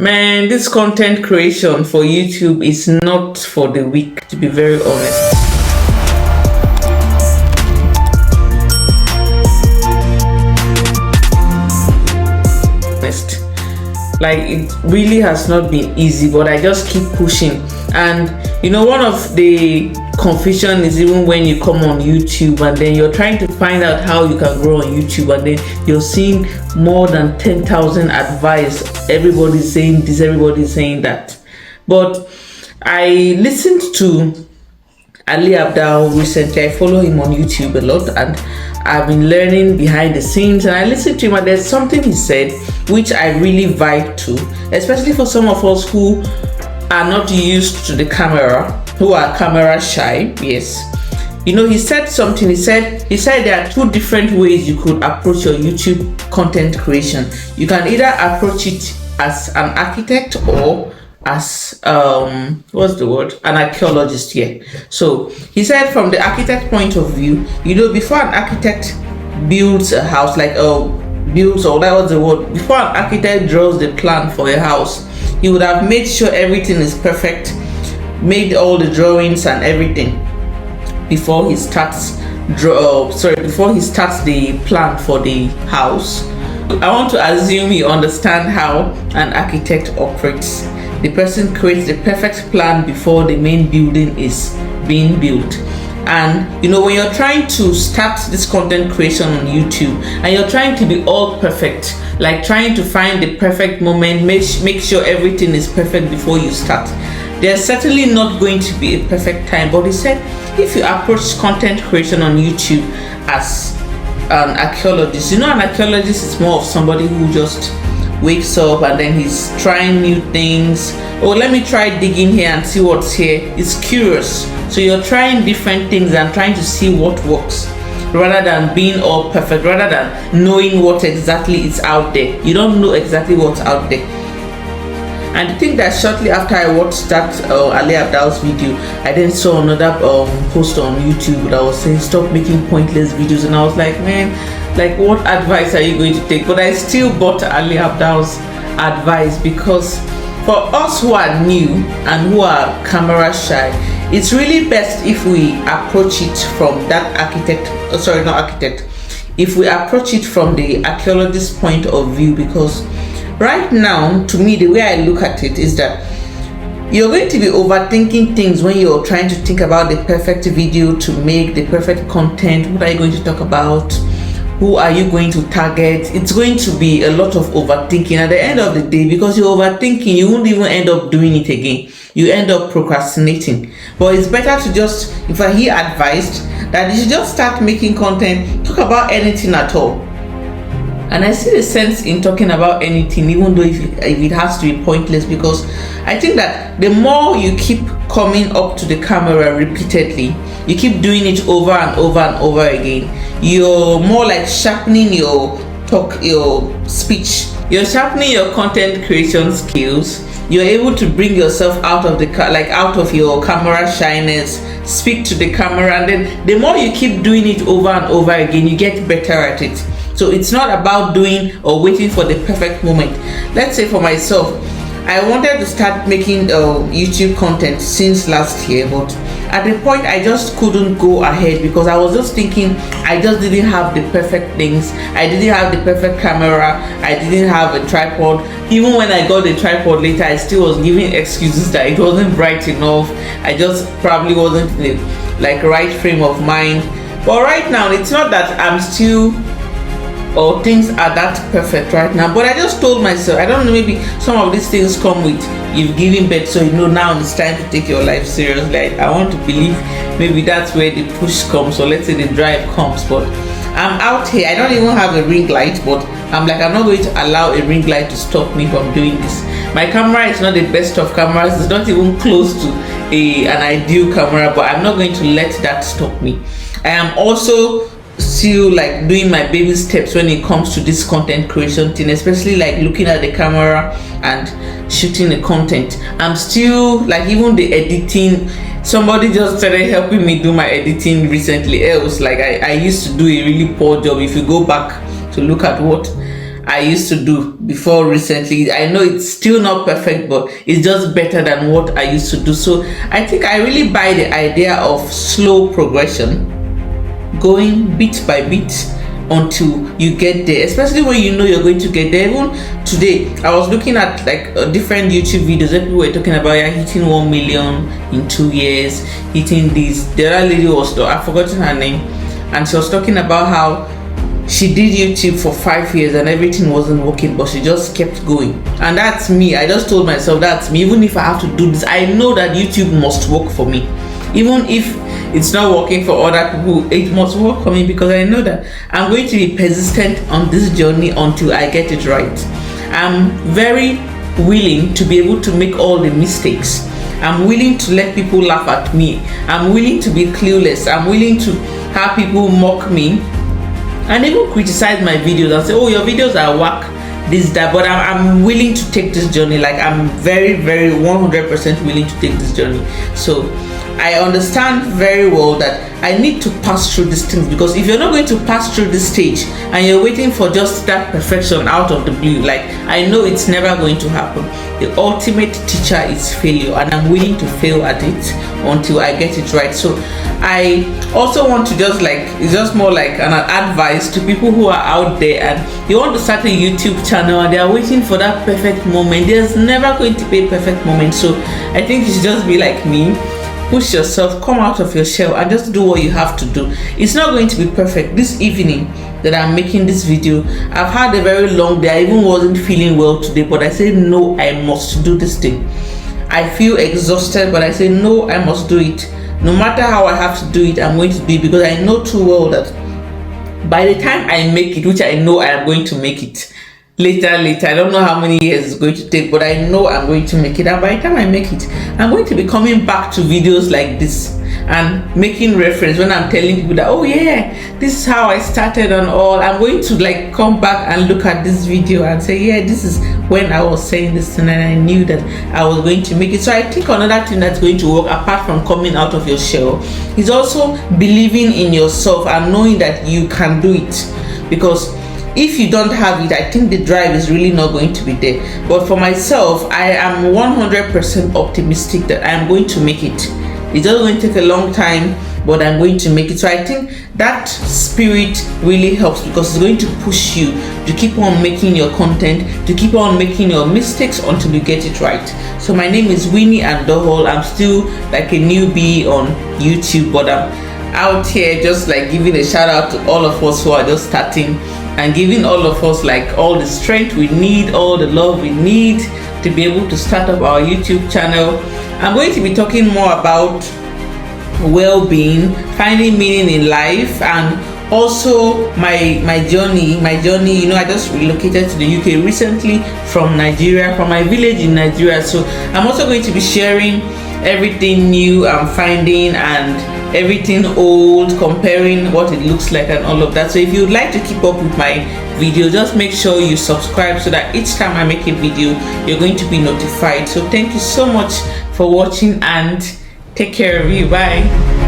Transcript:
Man, this content creation for YouTube is not for the weak, to be very honest. Like, it really has not been easy, but I just keep pushing. And you know, one of the confusion is even when you come on YouTube and then you're trying to find out how you can grow on YouTube, and then you're seeing more than 10,000 advice. Everybody's saying this, everybody's saying that. But I listened to Ali Abdal recently. I follow him on YouTube a lot, and I've been learning behind the scenes, and I listened to him, and there's something he said which I really vibe to, especially for some of us who are not used to the camera, who are camera shy. Yes, you know, he said something. He said there are two different ways you could approach your YouTube content creation. You can either approach it as an architect or as what's the word, an archaeologist. Yeah, so he said from the architect point of view, you know, before an architect builds a house, like builds, or that was the word, before an architect draws the plan for a house, he would have made sure everything is perfect, made all the drawings and everything before he starts before he starts the plan for the house. I want to assume you understand how an architect operates. The person creates the perfect plan before the main building is being built. And you know, when you're trying to start this content creation on YouTube and you're trying to be all perfect, like trying to find the perfect moment, make sure everything is perfect before you start, there's certainly not going to be a perfect time. But he said if you approach content creation on YouTube as an archaeologist, you know, an archaeologist is more of somebody who just wakes up and then he's trying new things. Oh, let me try digging here and see what's here. It's curious. So you're trying different things and trying to see what works, rather than being all perfect, rather than knowing what exactly is out there. You don't know exactly what's out there. And I think that shortly after I watched that Ali Abdal's video, I then saw another post on YouTube that was saying stop making pointless videos, and I was like, man, like, what advice are you going to take? But I still bought Ali Abdal's advice, because for us who are new and who are camera shy, it's really best if we approach it from that if we approach it from the archaeologist's point of view. Because right now, to me, the way I look at it is that you're going to be overthinking things when you're trying to think about the perfect video to make the perfect content. What are you going to talk about? Who are you going to target? It's going to be a lot of overthinking at the end of the day, because you're overthinking, you won't even end up doing it again. You end up procrastinating. But it's better to just, if I hear advised, that you should just start making content, talk about anything at all. And I see the sense in talking about anything, even though if it has to be pointless, because I think that the more you keep coming up to the camera repeatedly, you keep doing it over and over and over again, you're more like sharpening your talk, your speech. You're sharpening your content creation skills. You're able to bring yourself out of out of your camera shyness, speak to the camera, and then the more you keep doing it over and over again, you get better at it. So it's not about doing or waiting for the perfect moment. Let's say for myself, I wanted to start making YouTube content since last year, but at the point I just couldn't go ahead, because I was just thinking I just didn't have the perfect things. I didn't have the perfect camera. I didn't have a tripod. Even when I got the tripod later, I still was giving excuses that it wasn't bright enough. I just probably wasn't in the right frame of mind. But right now, it's not that I'm still, or things are that perfect right now, but I just told myself, I don't know, maybe some of these things come with you've given birth, so you know now it's time to take your life seriously. I want to believe maybe that's where the push comes, or let's say the drive comes. But I'm out here, I don't even have a ring light, but I'm not going to allow a ring light to stop me from doing this. My camera is not the best of cameras, it's not even close to an ideal camera, but I'm not going to let that stop me. I am also still doing my baby steps when it comes to this content creation thing, especially looking at the camera and shooting the content. I'm still even the editing. Somebody just started helping me do my editing recently. Else I used to do a really poor job. If you go back to look at what I used to do before recently. I know it's still not perfect, but it's just better than what I used to do. So I think I really buy the idea of slow progression, going bit by bit until you get there, especially when you know you're going to get there. Even today I was looking at like different YouTube videos that people were talking about, hitting 1 million in 2 years, hitting this. The other lady was, I've forgotten her name, and she was talking about how she did YouTube for 5 years and everything wasn't working, but she just kept going. And that's me. I just told myself, that's me. Even if I have to do this, I know that YouTube must work for me. Even if it's not working for other people, it must work for me, because I know that I'm going to be persistent on this journey until I get it right. I'm very willing to be able to make all the mistakes. I'm willing to let people laugh at me. I'm willing to be clueless. I'm willing to have people mock me and even criticize my videos and say, oh, your videos are whack, this, that. But I'm willing to take this journey. Like, I'm very, very 100% willing to take this journey. So I understand very well that I need to pass through these things, because if you're not going to pass through this stage and you're waiting for just that perfection out of the blue, like, I know it's never going to happen. The ultimate teacher is failure, and I'm willing to fail at it until I get it right. So I also want to just like, it's just more like an advice to people who are out there and you want to start a YouTube channel and they are waiting for that perfect moment. There's never going to be a perfect moment. So I think you should just be like me. Push yourself, come out of your shell, and just do what you have to do. It's not going to be perfect. This evening that I'm making this video, I've had a very long day. I even wasn't feeling well today, but I said no, I must do this thing. I feel exhausted, but I say no, I must do it. No matter how I have to do it, I'm going to do it, because I know too well that by the time I make it, which I know I am going to make it later, I don't know how many years it's going to take, but I know I'm going to make it. And by the time I make it, I'm going to be coming back to videos like this and making reference when I'm telling people that, oh yeah, this is how I started and all. I'm going to like come back and look at this video and say, yeah, this is when I was saying this thing and I knew that I was going to make it. So I think another thing that's going to work, apart from coming out of your shell, is also believing in yourself and knowing that you can do it. Because if you don't have it, I think the drive is really not going to be there. But for myself, I am 100% optimistic that I am going to make it. It's just going to take a long time, but I'm going to make it. So I think that spirit really helps, because it's going to push you to keep on making your content, to keep on making your mistakes until you get it right. So my name is Winnie Andohol. I'm still like a newbie on YouTube, but I'm out here just like giving a shout out to all of us who are just starting, and giving all of us like all the strength we need, all the love we need to be able to start up our YouTube channel. I'm going to be talking more about well-being, finding meaning in life, and also my journey. You know, I just relocated to the UK recently from Nigeria, from my village in Nigeria. So I'm also going to be sharing everything new I'm finding and everything old, comparing what it looks like and all of that. So if you would like to keep up with my video, just make sure you subscribe so that each time I make a video, you're going to be notified. So thank you so much for watching, and take care of you. Bye.